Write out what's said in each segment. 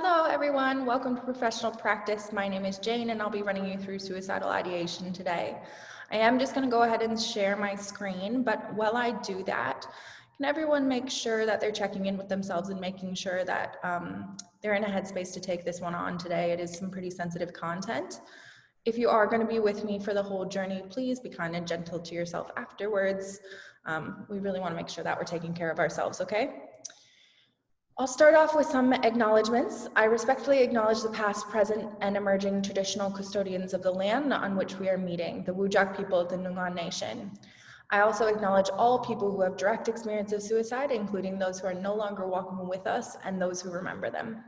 Hello everyone, welcome to Professional Practice. My name is Jane and I'll be running you through suicidal ideation today. I am just going to go ahead and share my screen, but while I do that, can everyone make sure that they're checking in with themselves and making sure that they're in a headspace to take this one on today? It is some pretty sensitive content. If you are going to be with me for the whole journey, please be kind and gentle to yourself afterwards. We really want to make sure that we're taking care of ourselves, okay? I'll start off with some acknowledgements. I respectfully acknowledge the past, present, and emerging traditional custodians of the land on which we are meeting, the Whūjuk people of the Noongar Nation. I also acknowledge all people who have direct experience of suicide, including those who are no longer walking with us and those who remember them.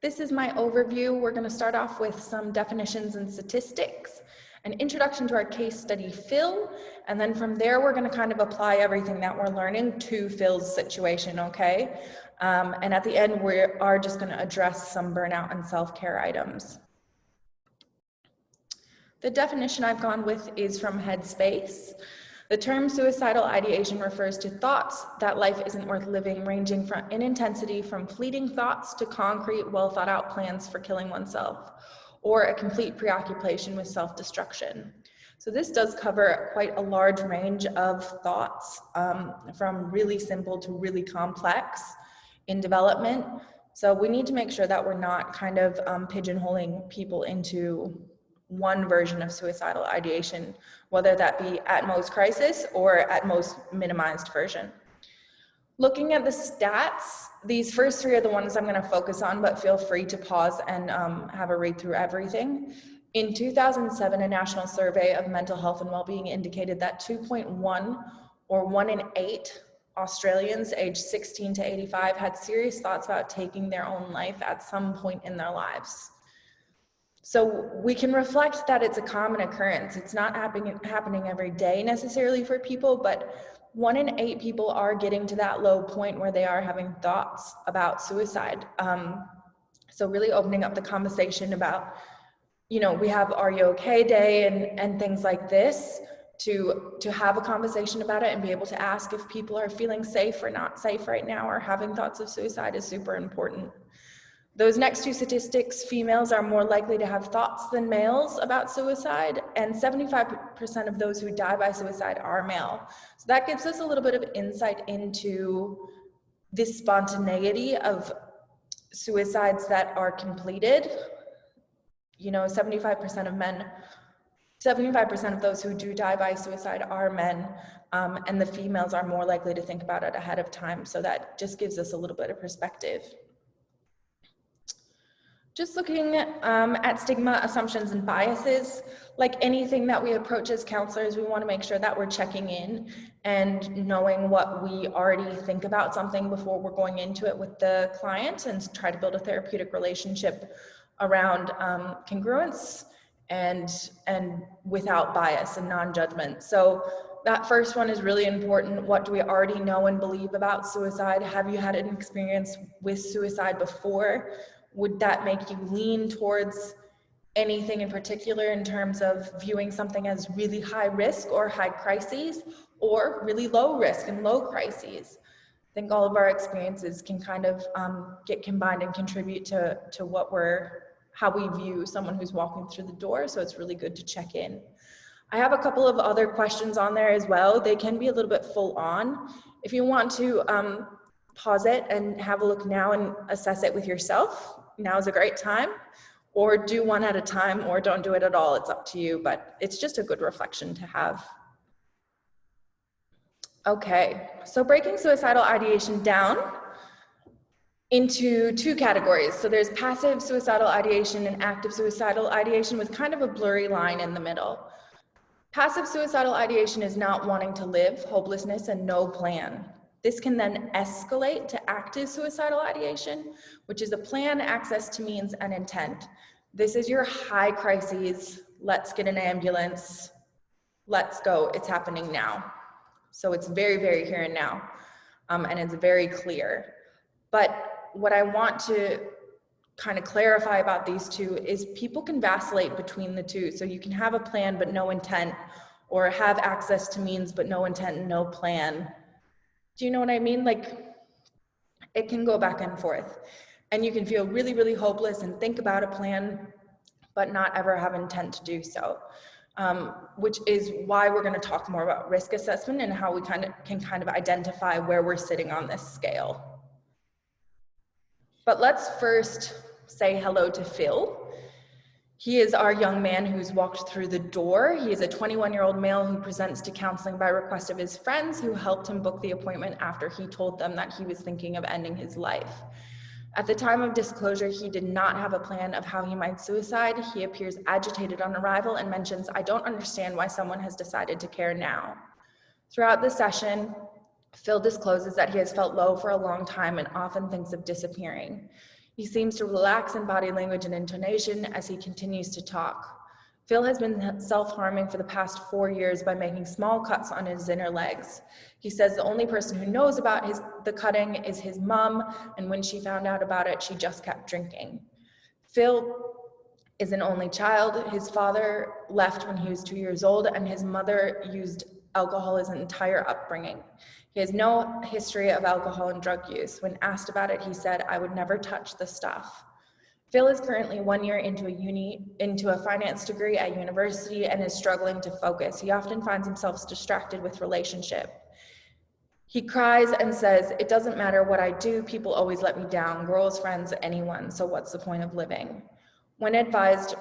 This is my overview. We're going to start off with some definitions and statistics, an introduction to our case study, Phil, and then from there we're going to kind of apply everything that we're learning to Phil's situation, okay? And at the end we are just going to address some burnout and self-care items. The definition I've gone with is from Headspace. The term suicidal ideation refers to thoughts that life isn't worth living, ranging in intensity from fleeting thoughts to concrete, well thought out plans for killing oneself, or a complete preoccupation with self-destruction. So this does cover quite a large range of thoughts, from really simple to really complex in development. So we need to make sure that we're not kind of pigeonholing people into one version of suicidal ideation, whether that be at most crisis or at most minimized version. Looking at the stats, these first three are the ones I'm going to focus on, but feel free to pause and have a read through everything. In 2007, a national survey of mental health and well-being indicated that 2.1 or 1 in 8 Australians aged 16 to 85 had serious thoughts about taking their own life at some point in their lives. So we can reflect that it's a common occurrence. It's not happening every day necessarily for people, but 1 in 8 people are getting to that low point where they are having thoughts about suicide. So really opening up the conversation about, you know, we have Are You Okay Day and things like this to have a conversation about it and be able to ask if people are feeling safe or not safe right now or having thoughts of suicide is super important. Those next two statistics, females are more likely to have thoughts than males about suicide, and 75% of those who die by suicide are male. So that gives us a little bit of insight into the spontaneity of suicides that are completed. You know, 75% of those who do die by suicide are men, and the females are more likely to think about it ahead of time. So that just gives us a little bit of perspective. Just looking at stigma, assumptions, and biases, like anything that we approach as counselors, we want to make sure that we're checking in and knowing what we already think about something before we're going into it with the client and try to build a therapeutic relationship around congruence and without bias and non-judgment. So that first one is really important. What do we already know and believe about suicide? Have you had an experience with suicide before? Would that make you lean towards anything in particular in terms of viewing something as really high risk or high crises, or really low risk and low crises? I think all of our experiences can kind of get combined and contribute to how we view someone who's walking through the door. So it's really good to check in. I have a couple of other questions on there as well. They can be a little bit full on. If you want to pause it and have a look now and assess it with yourself, now is a great time, or do one at a time, or don't do it at all. It's up to you, but it's just a good reflection to have. Okay, so breaking suicidal ideation down into two categories. So there's passive suicidal ideation and active suicidal ideation with kind of a blurry line in the middle. Passive suicidal ideation is not wanting to live, hopelessness, and no plan. This can then escalate to active suicidal ideation, which is a plan, access to means, and intent. This is your high crises. Let's get an ambulance. Let's go. It's happening now. So it's very, very here and now, and it's very clear. But what I want to kind of clarify about these two is people can vacillate between the two. So you can have a plan but no intent, or have access to means but no intent and no plan. Do you know what I mean? Like, It can go back and forth. And you can feel really, really hopeless and think about a plan, but not ever have intent to do so. Which is why we're going to talk more about risk assessment and how we can identify where we're sitting on this scale. But let's first say hello to Phil. He is our young man who's walked through the door. He is a 21-year-old male who presents to counseling by request of his friends who helped him book the appointment after he told them that he was thinking of ending his life. At the time of disclosure, he did not have a plan of how he might suicide. He appears agitated on arrival and mentions, "I don't understand why someone has decided to care now." Throughout the session, Phil discloses that he has felt low for a long time and often thinks of disappearing. He seems to relax in body language and intonation as he continues to talk. Phil has been self-harming for the past 4 years by making small cuts on his inner legs. He says the only person who knows about the cutting is his mom, and when she found out about it, she just kept drinking. Phil is an only child. His father left when he was 2 years old, and his mother used alcohol his entire upbringing. He has no history of alcohol and drug use. When asked about it, he said, "I would never touch the stuff." Phil is currently 1 year into a finance degree at university and is struggling to focus. He often finds himself distracted with relationship. He cries and says, "It doesn't matter what I do, people always let me down, girls, friends, anyone, so what's the point of living?" When advised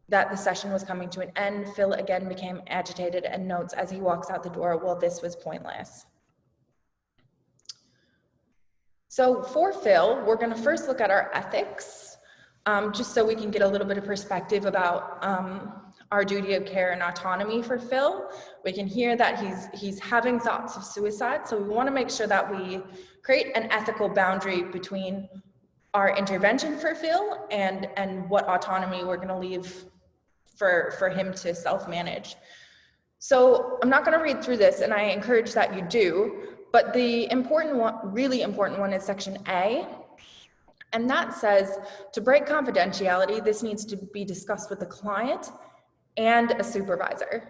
that the session was coming to an end, Phil again became agitated and notes as he walks out the door, "Well, this was pointless." So for Phil, we're going to first look at our ethics, just so we can get a little bit of perspective about our duty of care and autonomy for Phil. We can hear that he's having thoughts of suicide, so we want to make sure that we create an ethical boundary between our intervention for Phil and what autonomy we're going to leave for him to self-manage. So I'm not going to read through this, and I encourage that you do, but the important one, really important one, is section A. And that says, to break confidentiality, this needs to be discussed with the client and a supervisor.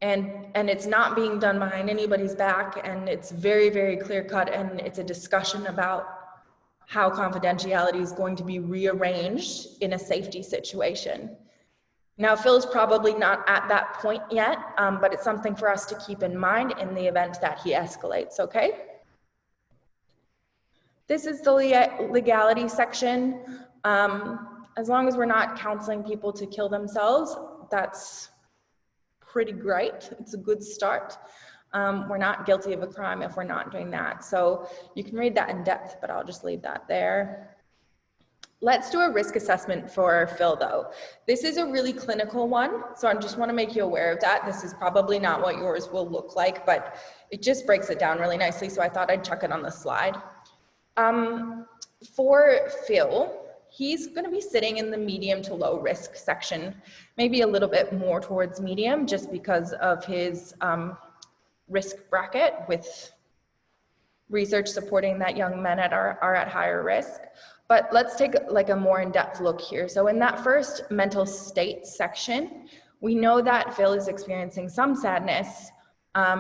And it's not being done behind anybody's back, and it's very, very clear cut, and it's a discussion about how confidentiality is going to be rearranged in a safety situation. Now, Phil's probably not at that point yet, but it's something for us to keep in mind in the event that he escalates, okay? This is the legality section. As long as we're not counseling people to kill themselves, that's pretty great. It's a good start. We're not guilty of a crime if we're not doing that. So you can read that in depth, but I'll just leave that there. Let's do a risk assessment for Phil, though. This is a really clinical one, so I just want to make you aware of that. This is probably not what yours will look like, but it just breaks it down really nicely, so I thought I'd chuck it on the slide. For Phil, he's going to be sitting in the medium to low risk section, maybe a little bit more towards medium, just because of his risk bracket, with research supporting that young men are at higher risk. But let's take like a more in-depth look here. So in that first mental state section, we know that Phil is experiencing some sadness.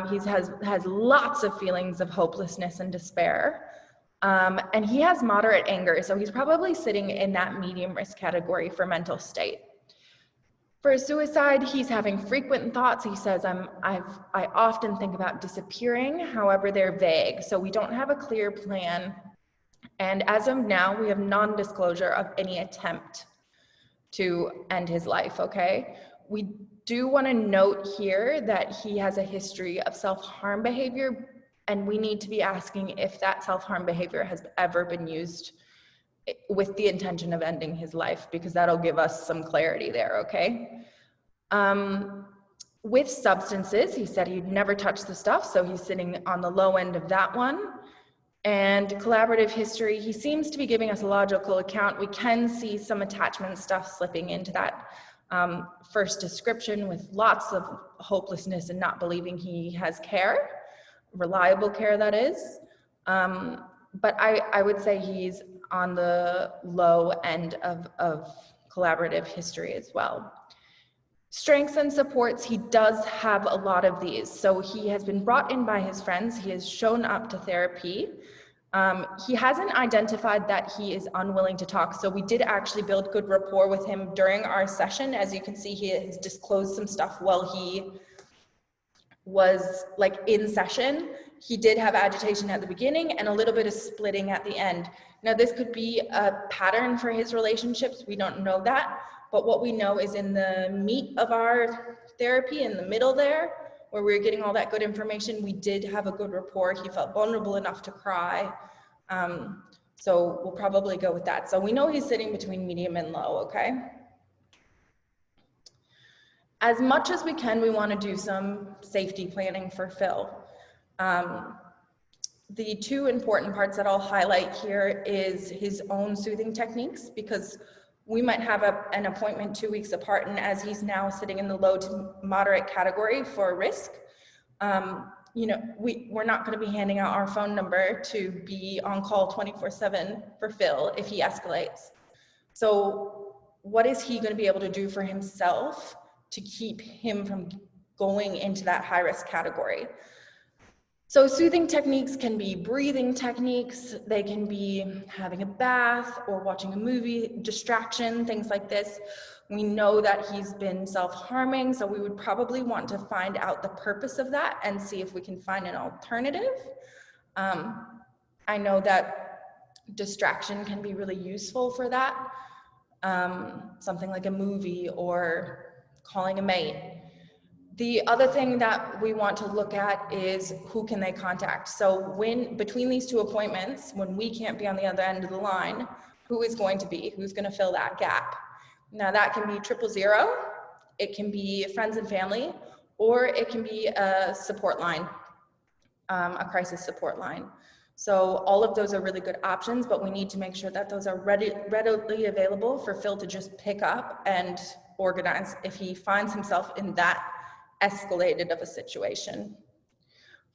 He has lots of feelings of hopelessness and despair. And he has moderate anger, so he's probably sitting in that medium risk category for mental state. For suicide, he's having frequent thoughts. He says, I often think about disappearing, however, they're vague, so we don't have a clear plan. And as of now, we have non-disclosure of any attempt to end his life, okay? We do want to note here that he has a history of self-harm behavior, and we need to be asking if that self-harm behavior has ever been used with the intention of ending his life, because that'll give us some clarity there, okay? With substances, he said he'd never touch the stuff, so he's sitting on the low end of that one. And collaborative history, he seems to be giving us a logical account. We can see some attachment stuff slipping into that first description, with lots of hopelessness and not believing he has care, reliable care that is. But I would say he's on the low end of collaborative history as well. Strengths and supports, he does have a lot of these. So he has been brought in by his friends. He has shown up to therapy. He hasn't identified that he is unwilling to talk, so we did actually build good rapport with him during our session. As you can see, he has disclosed some stuff while he was like in session. He did have agitation at the beginning and a little bit of splitting at the end. Now, this could be a pattern for his relationships. We don't know that, but what we know is in the meat of our therapy, in the middle there, where we were getting all that good information, we did have a good rapport. He felt vulnerable enough to cry. So we'll probably go with that. So we know he's sitting between medium and low, okay? As much as we can, we want to do some safety planning for Phil. The two important parts that I'll highlight here is his own soothing techniques, because we might have an appointment 2 weeks apart, and as he's now sitting in the low to moderate category for risk, you know, we're not going to be handing out our phone number to be on call 24/7 for Phil if he escalates. So what is he going to be able to do for himself to keep him from going into that high risk category? So soothing techniques can be breathing techniques, they can be having a bath or watching a movie, distraction, things like this. We know that he's been self-harming, so we would probably want to find out the purpose of that and see if we can find an alternative. I know that distraction can be really useful for that. Something like a movie or calling a mate. The other thing that we want to look at is who can they contact. So when between these two appointments, when we can't be on the other end of the line, who is going to be? Who's going to fill that gap? Now that can be 000, it can be friends and family, or it can be a support line, a crisis support line. So all of those are really good options, but we need to make sure that those are readily available for Phil to just pick up and organize if he finds himself in that escalated of a situation.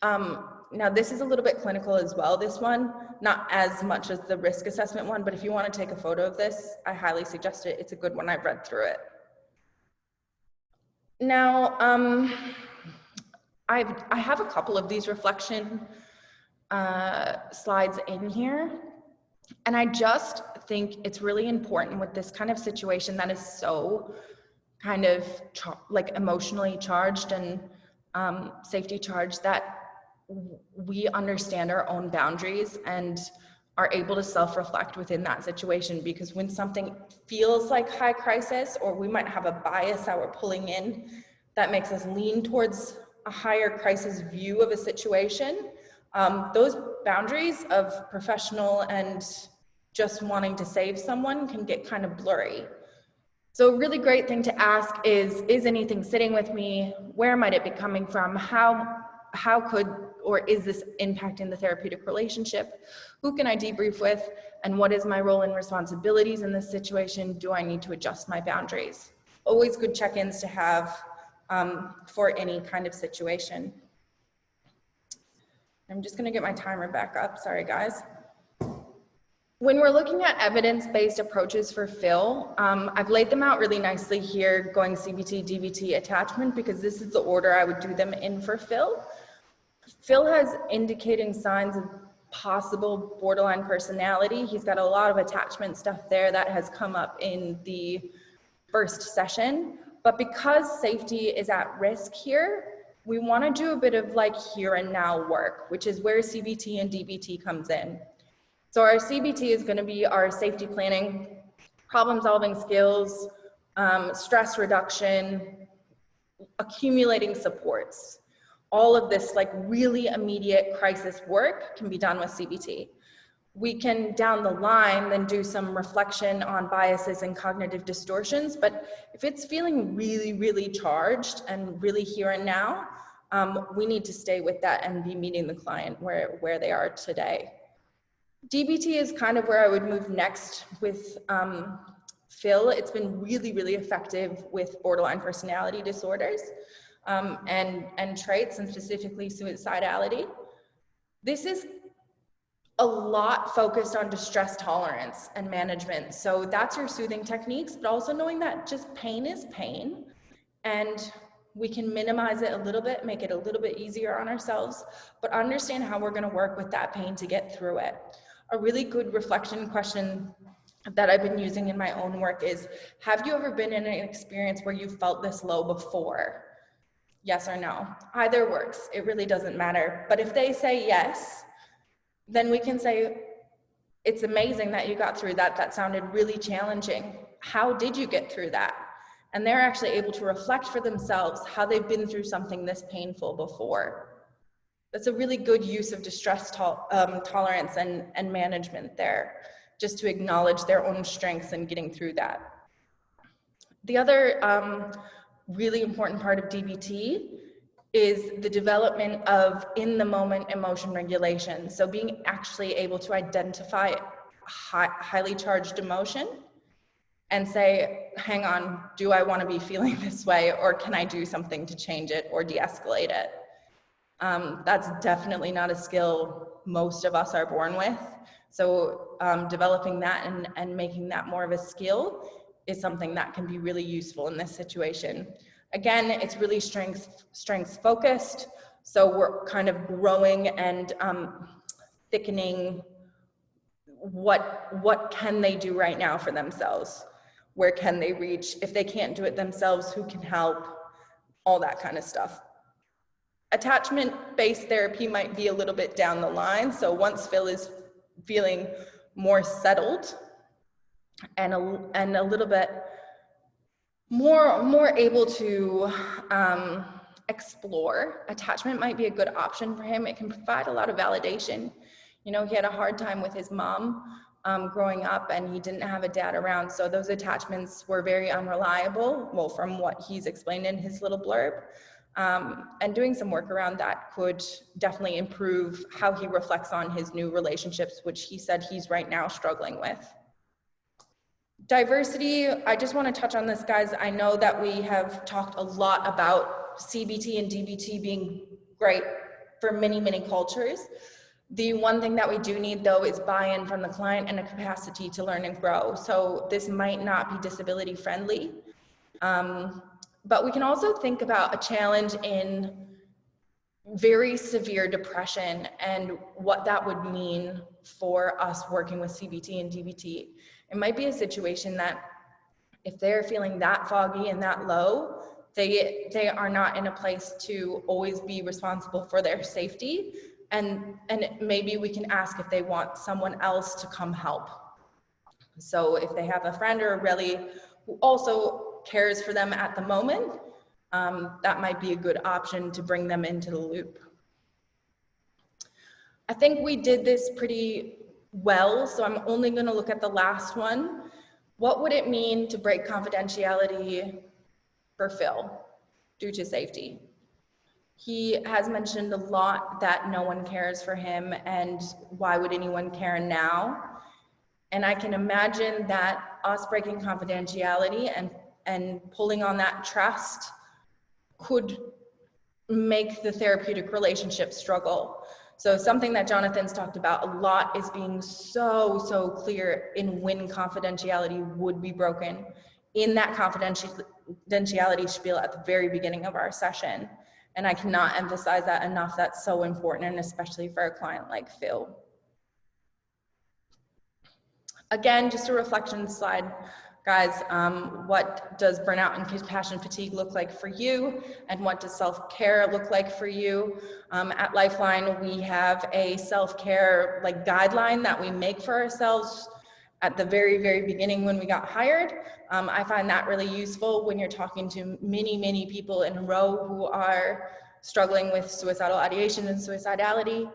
Now this is a little bit clinical as well, this one, not as much as the risk assessment one, but if you want to take a photo of this, I highly suggest it. It's a good one, I've read through it. Now, I have a couple of these reflection slides in here, and I just think it's really important with this kind of situation that is so kind of like emotionally charged and safety charged, that we understand our own boundaries and are able to self-reflect within that situation. Because when something feels like high crisis, or we might have a bias that we're pulling in that makes us lean towards a higher crisis view of a situation, those boundaries of professional and just wanting to save someone can get kind of blurry. So a really great thing to ask is anything sitting with me? Where might it be coming from? How could, or is this impacting the therapeutic relationship? Who can I debrief with? And what is my role and responsibilities in this situation? Do I need to adjust my boundaries? Always good check-ins to have for any kind of situation. I'm just gonna get my timer back up, sorry guys. When we're looking at evidence-based approaches for Phil, I've laid them out really nicely here, going CBT, DBT, attachment, because this is the order I would do them in for Phil. Phil has indicating signs of possible borderline personality. He's got a lot of attachment stuff there that has come up in the first session, but because safety is at risk here, we want to do a bit of like here and now work, which is where CBT and DBT comes in. So our CBT is going to be our safety planning, problem solving skills, stress reduction, accumulating supports. All of this like really immediate crisis work can be done with CBT. We can down the line then do some reflection on biases and cognitive distortions, but if it's feeling really, really charged and really here and now, we need to stay with that and be meeting the client where they are today. DBT is kind of where I would move next with Phil. It's been really, really effective with borderline personality disorders and traits, and specifically suicidality. This is a lot focused on distress tolerance and management. So that's your soothing techniques, but also knowing that just pain is pain. And we can minimize it a little bit, make it a little bit easier on ourselves, but understand how we're going to work with that pain to get through it. A really good reflection question that I've been using in my own work is, have you ever been in an experience where you felt this low before? Yes or no. Either works. It really doesn't matter. But if they say yes, then we can say, it's amazing that you got through that. That sounded really challenging. How did you get through that? And they're actually able to reflect for themselves how they've been through something this painful before. That's a really good use of distress tolerance and management there, just to acknowledge their own strengths in getting through that. The other really important part of DBT is the development of in-the-moment emotion regulation. So being actually able to identify highly charged emotion and say, hang on, do I want to be feeling this way, or can I do something to change it or de-escalate it? That's definitely not a skill most of us are born with. So developing that and making that more of a skill is something that can be really useful in this situation. Again, it's really strengths focused. So we're kind of growing and thickening what can they do right now for themselves? Where can they reach? If they can't do it themselves, who can help? All that kind of stuff. Attachment-based therapy might be a little bit down the line. So once Phil is feeling more settled and a little bit more able to explore, attachment might be a good option for him. It can provide a lot of validation. You know, he had a hard time with his mom growing up, and he didn't have a dad around, so those attachments were very unreliable, well, from what he's explained in his little blurb. And doing some work around that could definitely improve how he reflects on his new relationships, which he said he's right now struggling with. Diversity, I just want to touch on this, guys. I know that we have talked a lot about CBT and DBT being great for many, many cultures. The one thing that we do need, though, is buy-in from the client and a capacity to learn and grow. So this might not be disability friendly. But we can also think about a challenge in very severe depression and what that would mean for us working with CBT and DBT. It might be a situation that if they're feeling that foggy and that low, they are not in a place to always be responsible for their safety. And maybe we can ask if they want someone else to come help. So if they have a friend or a really who also cares for them at the moment, that might be a good option to bring them into the loop. I think we did this pretty well, so I'm only going to look at the last one. What would it mean to break confidentiality for Phil due to safety? He has mentioned a lot that no one cares for him, and why would anyone care now? And I can imagine that us breaking confidentiality and pulling on that trust could make the therapeutic relationship struggle. So something that Jonathan's talked about a lot is being so clear in when confidentiality would be broken in that confidentiality spiel at the very beginning of our session. And I cannot emphasize that enough. That's so important, and especially for a client like Phil. Again, just a reflection slide, guys. What does burnout and compassion fatigue look like for you? And what does self-care look like for you? At Lifeline, we have a self-care guideline that we make for ourselves at the very beginning when we got hired. I find that really useful when you're talking to many people in a row who are struggling with suicidal ideation and suicidality.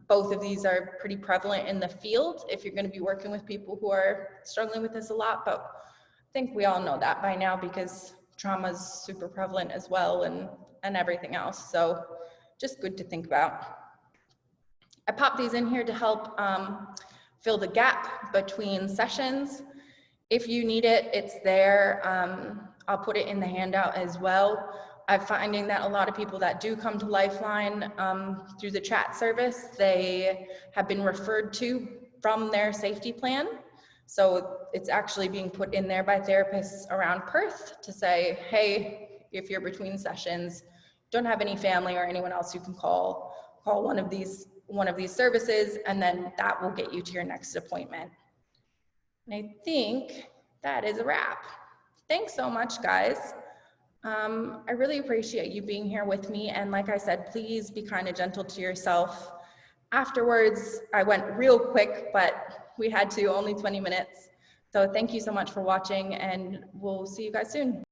Both of these are pretty prevalent in the field if you're going to be working with people who are struggling with this a lot, but I think we all know that by now because trauma is super prevalent as well and everything else. So just good to think about. I popped these in here to help fill the gap between sessions. If you need it, it's there. I'll put it in the handout as well. I'm finding that a lot of people that do come to Lifeline through the chat service, they have been referred to from their safety plan. So it's actually being put in there by therapists around Perth to say, hey, if you're between sessions, don't have any family or anyone else you can call one of these services, and then that will get you to your next appointment. And I think that is a wrap. Thanks so much, guys. I really appreciate you being here with me. And like I said, please be kind and gentle to yourself. Afterwards, I went real quick, but we had to, only 20 minutes. So thank you so much for watching, and we'll see you guys soon.